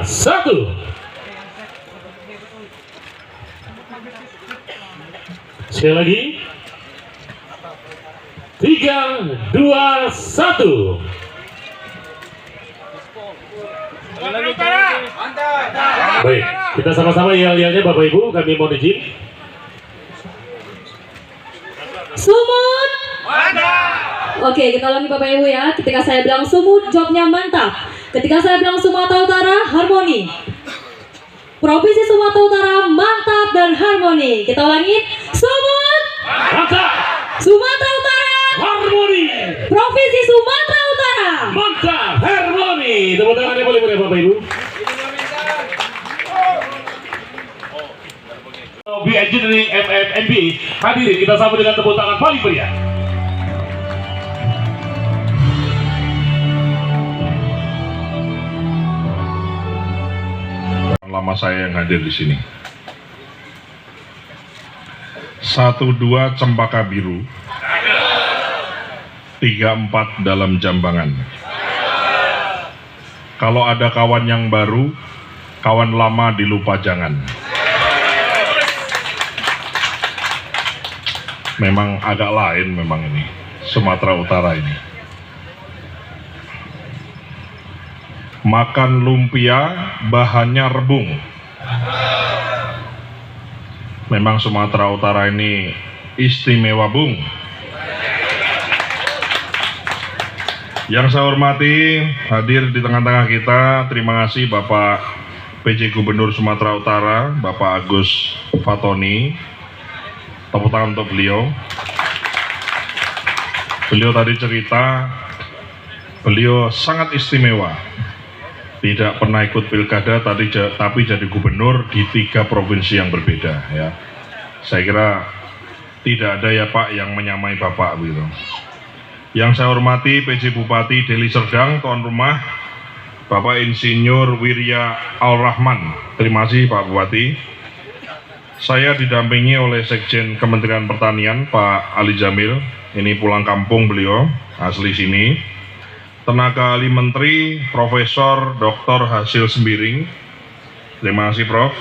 Satu. Sekali lagi. 3, 2, 1. Baik, kita sama-sama yel-yelnya Bapak Ibu, kami mohon izin. Sumut. Oke, kita ulangi Bapak Ibu ya. Ketika saya bilang sumut, jawabnya mantap. Ketika saya bilang Sumatera Utara, harmoni. Provinsi Sumatera Utara, mantap dan harmoni. Kita ulangi, sumut. Mantap. Sumatera Utara, Harmoni. Provinsi Sumatera Utara. Mantap, harmoni. Tepuk tangannya boleh Bapak Ibu. B Engineering MMNB hadirin, kita sambut dengan tepuk tangan paling meriah. Lama saya yang hadir di sini. 1-2 Cempaka Biru, 3-4 dalam Jambangan. Kalau ada kawan yang baru, kawan lama dilupa jangan. Memang agak lain memang ini Sumatera Utara ini. Makan lumpia bahannya rebung. Memang Sumatera Utara ini istimewa bung. Yang saya hormati hadir di tengah-tengah kita, terima kasih Bapak PJ Gubernur Sumatera Utara, Bapak Agus Fatoni. Tepuk tangan untuk beliau. Beliau tadi cerita, beliau sangat istimewa. Tidak pernah ikut pilkada, tapi jadi gubernur di 3 provinsi yang berbeda. Ya, saya kira tidak ada ya Pak yang menyamai Bapak begitu. Yang saya hormati PJ Bupati Deli Serdang, tuan rumah Bapak Insinyur Wirya Al-Rahman. Terima kasih Pak Bupati. Saya didampingi oleh Sekjen Kementerian Pertanian Pak Ali Jamil. Ini pulang kampung beliau, asli sini. Tenaga ahli Menteri Profesor Dr. Hasil Sembiring. Terima kasih Prof.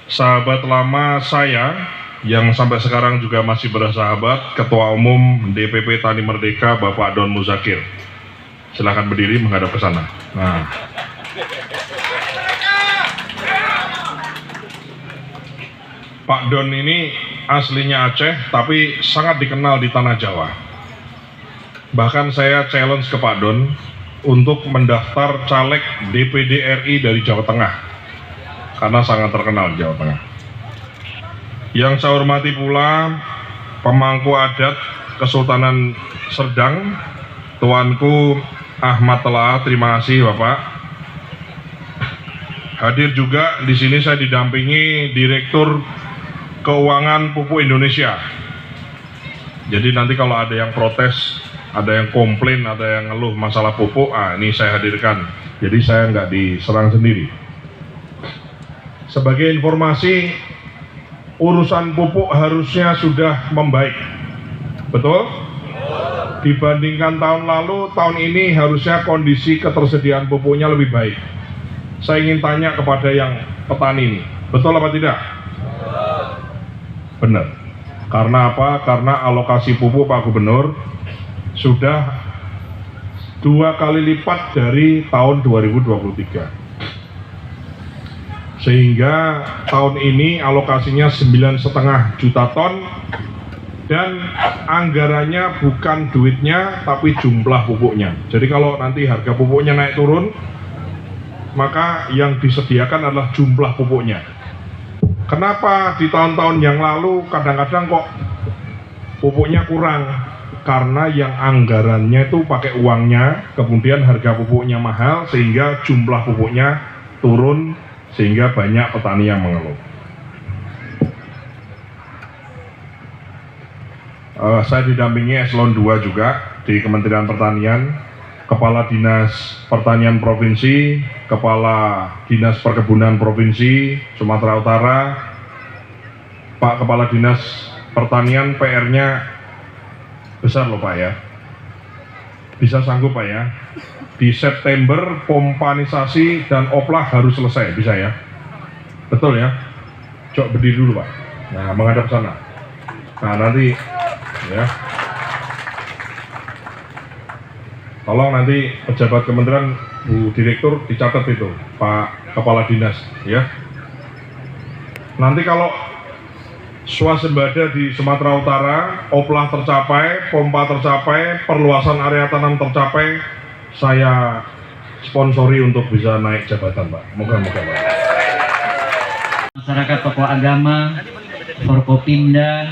Sahabat lama saya yang sampai sekarang juga masih bersahabat, Ketua Umum DPP Tani Merdeka Bapak Don Muzakir. Silakan berdiri menghadap ke sana. Nah. Pak Don ini aslinya Aceh tapi sangat dikenal di tanah Jawa. Bahkan saya challenge ke Pak Don untuk mendaftar caleg DPD RI dari Jawa Tengah karena sangat terkenal di Jawa Tengah. Yang saya hormati pula pemangku adat Kesultanan Serdang, Tuanku Ahmad Telah. Terima kasih Bapak. Hadir juga di sini saya didampingi Direktur Keuangan Pupuk Indonesia. Jadi nanti kalau ada yang protes, ada yang komplain, ada yang ngeluh masalah pupuk, ini saya hadirkan. Jadi saya nggak diserang sendiri. Sebagai informasi, urusan pupuk harusnya sudah membaik. Betul? Dibandingkan tahun lalu, tahun ini harusnya kondisi ketersediaan pupuknya lebih baik. Saya ingin tanya kepada yang petani ini, betul apa tidak? Benar. Karena apa? Karena alokasi pupuk Pak Gubernur sudah 2 kali lipat dari tahun 2023. Sehingga tahun ini alokasinya 9,5 juta ton dan anggarannya bukan duitnya tapi jumlah pupuknya. Jadi kalau nanti harga pupuknya naik turun, maka yang disediakan adalah jumlah pupuknya. Kenapa di tahun-tahun yang lalu kadang-kadang kok pupuknya kurang? Karena yang anggarannya itu pakai uangnya, kemudian harga pupuknya mahal sehingga jumlah pupuknya turun, sehingga banyak petani yang mengeluh. Saya didampingi eselon 2 juga di Kementerian Pertanian, Kepala Dinas Pertanian Provinsi, Kepala Dinas Perkebunan Provinsi Sumatera Utara. Pak Kepala Dinas Pertanian, PR-nya besar loh Pak ya. Bisa sanggup Pak ya? Di September pompanisasi dan oplah harus selesai, bisa ya? Betul ya? Coba berdiri dulu Pak. Nah, menghadap sana. Nah, nanti ya. Tolong nanti pejabat kementerian, Bu Direktur dicatat itu, Pak Kepala Dinas ya. Nanti kalau swasembada di Sumatera Utara, oplah tercapai, pompa tercapai, perluasan area tanam tercapai, saya sponsori untuk bisa naik jabatan Pak. Moga-moga Pak. Masyarakat, tokoh agama, Forkopimda,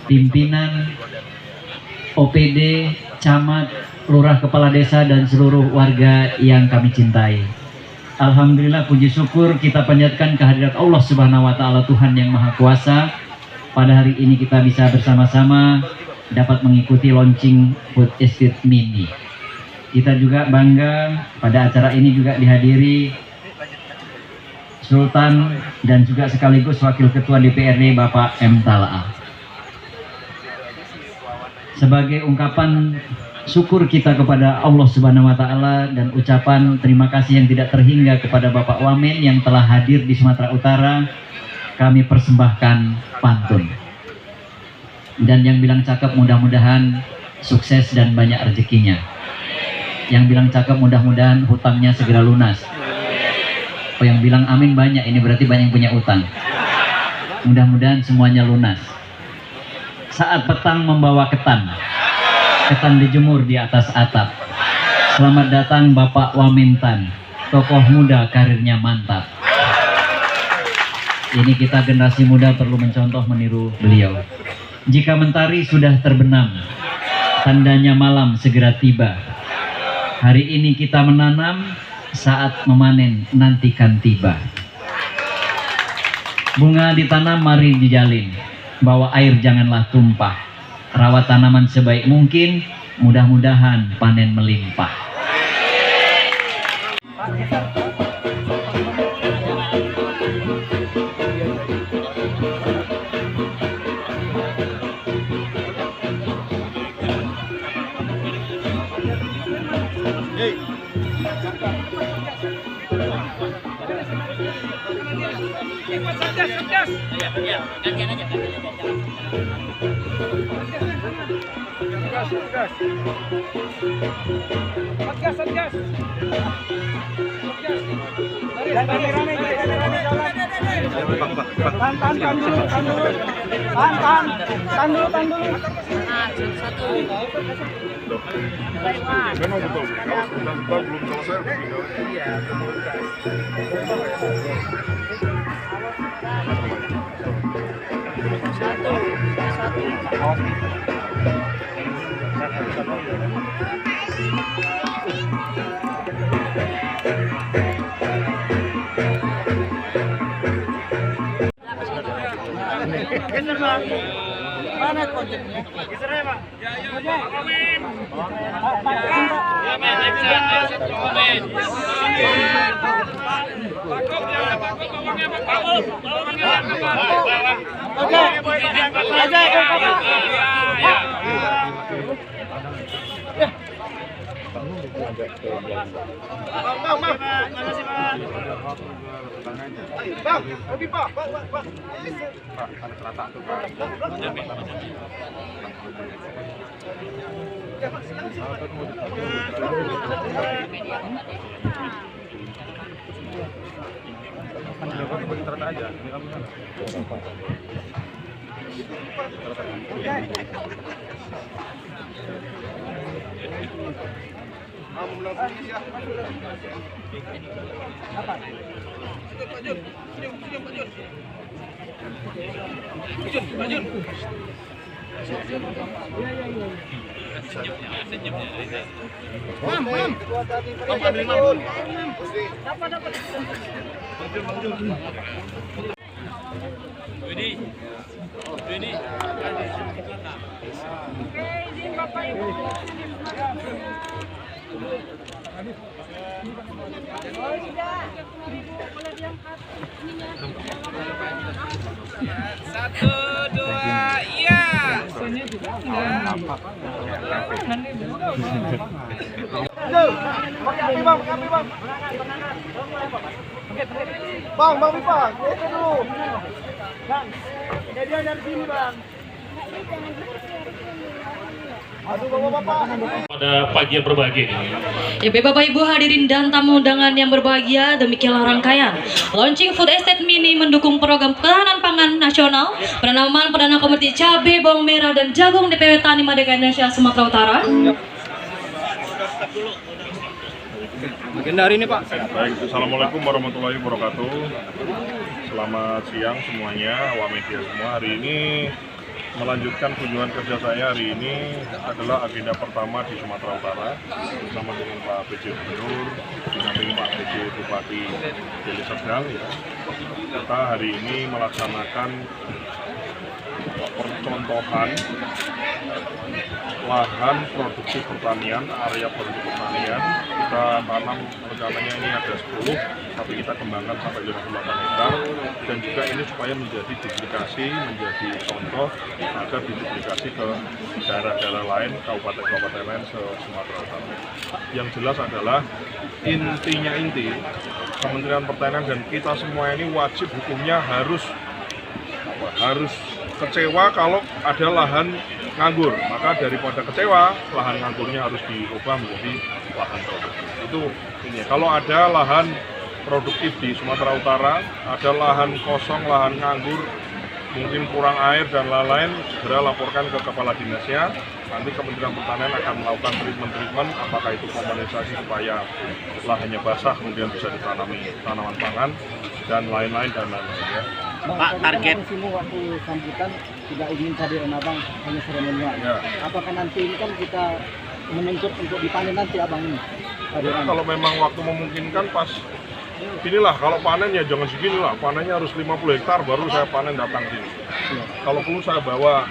pimpinan, OPD, camat, lurah, kepala desa, dan seluruh warga yang kami cintai. Alhamdulillah, puji syukur kita panjatkan kehadirat Allah Subhanahu wa Ta'ala, Tuhan yang Maha Kuasa. Pada hari ini kita bisa bersama-sama dapat mengikuti launching Food Estate Mini. Kita juga bangga pada acara ini juga dihadiri Sultan dan juga sekaligus Wakil Ketua DPRD Bapak M. Talaah. Sebagai ungkapan syukur kita kepada Allah Subhanahu wa Ta'ala dan ucapan terima kasih yang tidak terhingga kepada Bapak Wamen yang telah hadir di Sumatera Utara, kami persembahkan pantun. Dan yang bilang cakep mudah-mudahan sukses dan banyak rezekinya. Yang bilang cakep mudah-mudahan hutangnya segera lunas. Oh, yang bilang amin banyak, ini berarti banyak yang punya utang. Mudah-mudahan semuanya lunas. Saat petang membawa ketan, ketan dijemur di atas atap. Selamat datang Bapak Wamintan, tokoh muda karirnya mantap. Ini kita generasi muda perlu mencontoh meniru beliau. Jika mentari sudah terbenam, tandanya malam segera tiba. Hari ini kita menanam, saat memanen nantikan tiba. Bunga ditanam mari dijalin, bawa air janganlah tumpah. Rawat tanaman sebaik mungkin, mudah-mudahan panen melimpah. Memang betul, kalau belum selesai Mana kontennya? Geser ya Pak. Ya, Amin. Ya, Amin. Satu, dua, iya. Bang Pipa, itu dulu. Bang, dia dari sini, Bang. Aduh, Bapak-bapak. Pada pagi yang berbahagia ini. Ya, Bapak Ibu hadirin dan tamu undangan yang berbahagia, demikianlah rangkaian Launching Food Estate Mini mendukung program ketahanan pangan nasional, penanaman perdana komoditi cabai, bawang merah dan jagung DPW Tani Merdeka Indonesia Sumatera Utara. Agenda hari ini, Pak. Baik, Assalamualaikum warahmatullahi wabarakatuh. Selamat siang semuanya, awak media semua. Hari ini melanjutkan kunjungan kerja saya hari ini adalah agenda pertama di Sumatera Utara bersama dengan Pak PJ Gubernur, didampingi Pak PJ Bupati Deli Serdang. Ya. Kita hari ini melaksanakan percontohan lahan produktif pertanian, area produktif pertanian. Kita tanam rencananya ini ada 10, tapi kita kembangkan sampai 58 hektar, dan juga ini supaya menjadi duplikasi, menjadi contoh agar diduplikasi ke daerah-daerah lain, kabupaten-kabupaten lain se-Sumatera Utara. Yang jelas adalah intinya Kementerian Pertanian dan kita semua ini wajib hukumnya harus kecewa kalau ada lahan nganggur, maka daripada kecewa, lahan nganggurnya harus diubah menjadi lahan produktif. Itu ini. Kalau ada lahan produktif di Sumatera Utara, ada lahan kosong, lahan nganggur, mungkin kurang air dan lain-lain, segera laporkan ke kepala dinasnya. Nanti Kementerian Pertanian akan melakukan treatment, apakah itu kompensasi supaya lahannya basah, kemudian bisa ditanami tanaman pangan dan lain-lain ya. Pak, target waktu sambutan tidak ingin hadir Abang, hanya seremonial. Ya. Apakah nanti ini kan kita menuntut untuk dipanen nanti Abang ini? Kalau memang waktu memungkinkan pas inilah, kalau panen ya jangan segini lah, panennya harus 50 hektar baru saya panen datang sini. Kalau perlu saya bawa,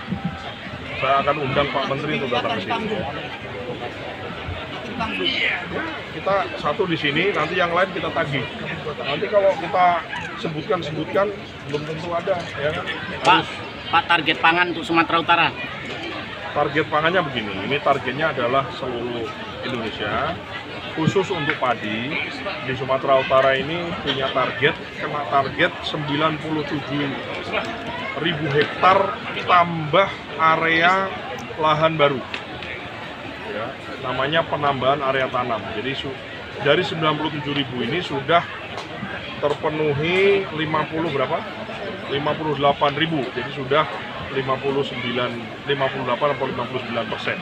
saya akan undang Pak Menteri untuk datang ke sini. Kita satu di sini, nanti yang lain kita tagih. Nanti kalau kita sebutkan belum tentu ada, ya kan? Pak, target pangan untuk Sumatera Utara. Target pangannya begini, ini targetnya adalah seluruh Indonesia, khusus untuk padi di Sumatera Utara ini punya target 97.000 hektar tambah area lahan baru. Ya, namanya penambahan area tanam. Jadi dari 97.000 ini sudah terpenuhi 58 ribu, jadi sudah 58-59%. Ya.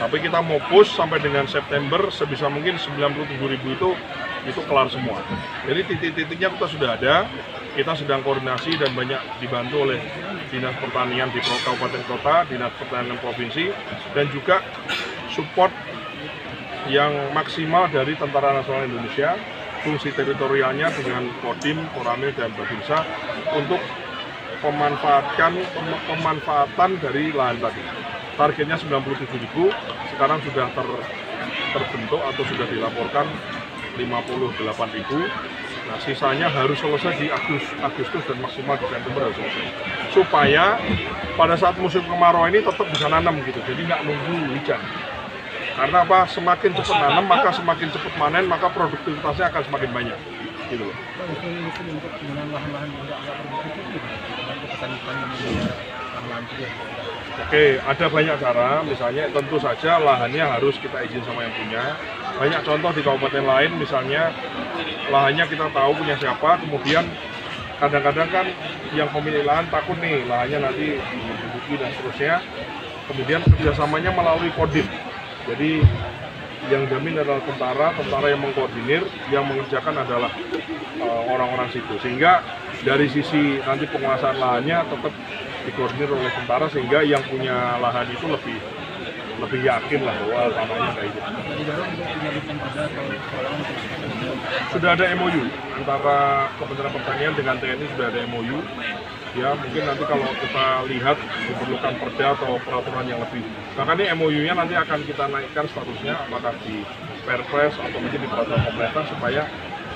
Tapi kita mau push sampai dengan September sebisa mungkin 97.000 itu kelar semua. Jadi titik-titiknya kita sudah ada, kita sedang koordinasi dan banyak dibantu oleh Dinas Pertanian di kabupaten kota, Dinas Pertanian provinsi, dan juga support yang maksimal dari Tentara Nasional Indonesia, fungsi teritorialnya dengan Kodim, Koramil, dan Babinsa untuk pemanfaatan dari lahan tadi. Targetnya 97.000, sekarang sudah terbentuk atau sudah dilaporkan 58.000. Nah, sisanya harus selesai di Agustus dan maksimal di September harus selesai. Supaya pada saat musim kemarau ini tetap bisa nanam gitu, jadi nggak nunggu hujan. Karena apa? Semakin cepat nanam, maka semakin cepat panen, maka produktivitasnya akan semakin banyak. Gitu loh. Oke, ada banyak cara. Misalnya tentu saja lahannya harus kita izin sama yang punya. Banyak contoh di kabupaten lain, misalnya lahannya kita tahu punya siapa, kemudian kadang-kadang kan yang pemilik lahan takut nih lahannya nanti diduduki dan seterusnya. Kemudian kerjasamanya melalui Kodim. Jadi yang jamin adalah tentara yang mengkoordinir, yang mengerjakan adalah orang-orang situ. Sehingga dari sisi nanti penguasaan lahannya tetap dikoordinir oleh tentara, sehingga yang punya lahan itu lebih yakin lah bahwa tanahnya kayak gitu. Sudah ada MOU antara Kementerian Pertanian dengan TNI, sudah ada MOU. Ya mungkin nanti kalau kita lihat diperlukan perda atau peraturan yang lebih. Maka ini MOU-nya nanti akan kita naikkan statusnya, apakah di Perpres atau mungkin di peraturan pemerintah, supaya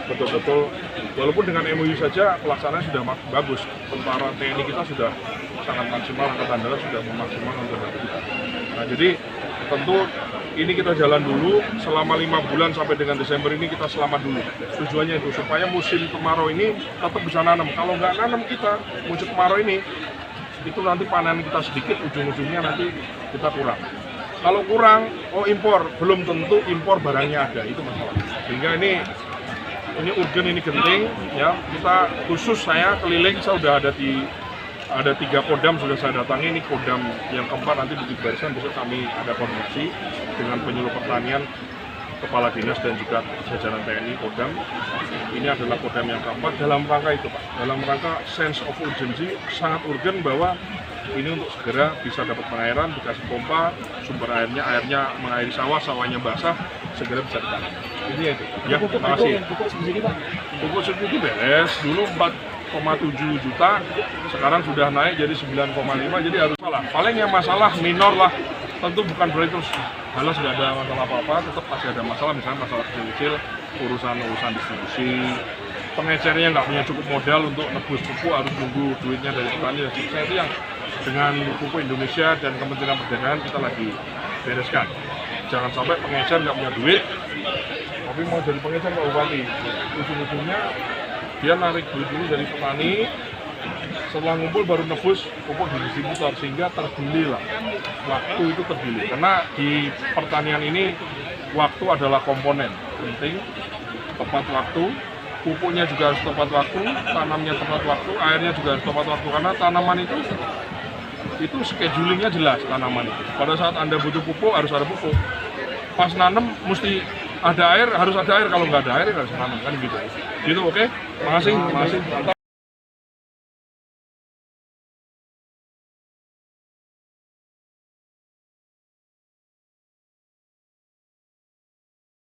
betul-betul walaupun dengan MOU saja pelaksanaan sudah bagus. Tentara TNI kita sudah sangat maksimal, Angkatan Darat sudah memaksimalkan untuk kita. Nah jadi tentu ini kita jalan dulu selama 5 bulan sampai dengan Desember ini, kita selamat dulu. Tujuannya itu supaya musim kemarau ini tetap bisa nanam. Kalau nggak nanam kita musim kemarau ini, itu nanti panen kita sedikit, ujung-ujungnya nanti kita kurang. Kalau kurang, impor, belum tentu impor barangnya ada, itu masalah. Sehingga ini urgen, ini genting ya. Kita khusus saya keliling, saya sudah ada 3 kodam sudah saya datangi. Ini kodam yang keempat nanti di barisan, besok kami ada koordinasi dengan penyuluh pertanian, kepala dinas dan juga jajaran TNI kodam. Ini adalah kodam yang keempat dalam rangka itu Pak, dalam rangka sense of urgency, sangat urgen bahwa ini untuk segera bisa dapat pengairan, dikasih pompa, sumber airnya mengairi sawah, sawahnya basah, segera bisa ditanam. Ini itu. Ya, terima kasih. Pupuk subsidi beres dulu 4,7 juta, sekarang sudah naik jadi 9,5, jadi harus salah. Paling yang masalah minor lah, tentu bukan berarti terus halas nggak ada masalah apa-apa, tetap pasti ada masalah, misalnya masalah kecil-kecil, urusan distribusi, pengecernya nggak punya cukup modal untuk nebus pupuk, harus nunggu duitnya dari petani dan sebagainya. Itu yang dengan Pupuk Indonesia dan Kementerian Perdagangan kita lagi bereskan. Jangan sampai pengecer nggak punya duit, tapi mau jadi pengecer nggak bupati. Ujung-ujungnya dia narik duit dulu dari petani, setelah ngumpul baru nebus pupuk di distributor, sehingga tergili lah. Waktu itu tergili, karena di pertanian ini waktu adalah komponen penting. Tepat waktu, pupuknya juga harus tepat waktu, tanamnya tepat waktu, airnya juga harus tepat waktu, karena tanaman itu schedulingnya jelas. Tanaman itu pada saat Anda butuh pupuk harus ada pupuk, pas nanam mesti ada air, harus ada air, kalau nggak ada air nggak bisa nanam, kan gitu. Oke? Makasih.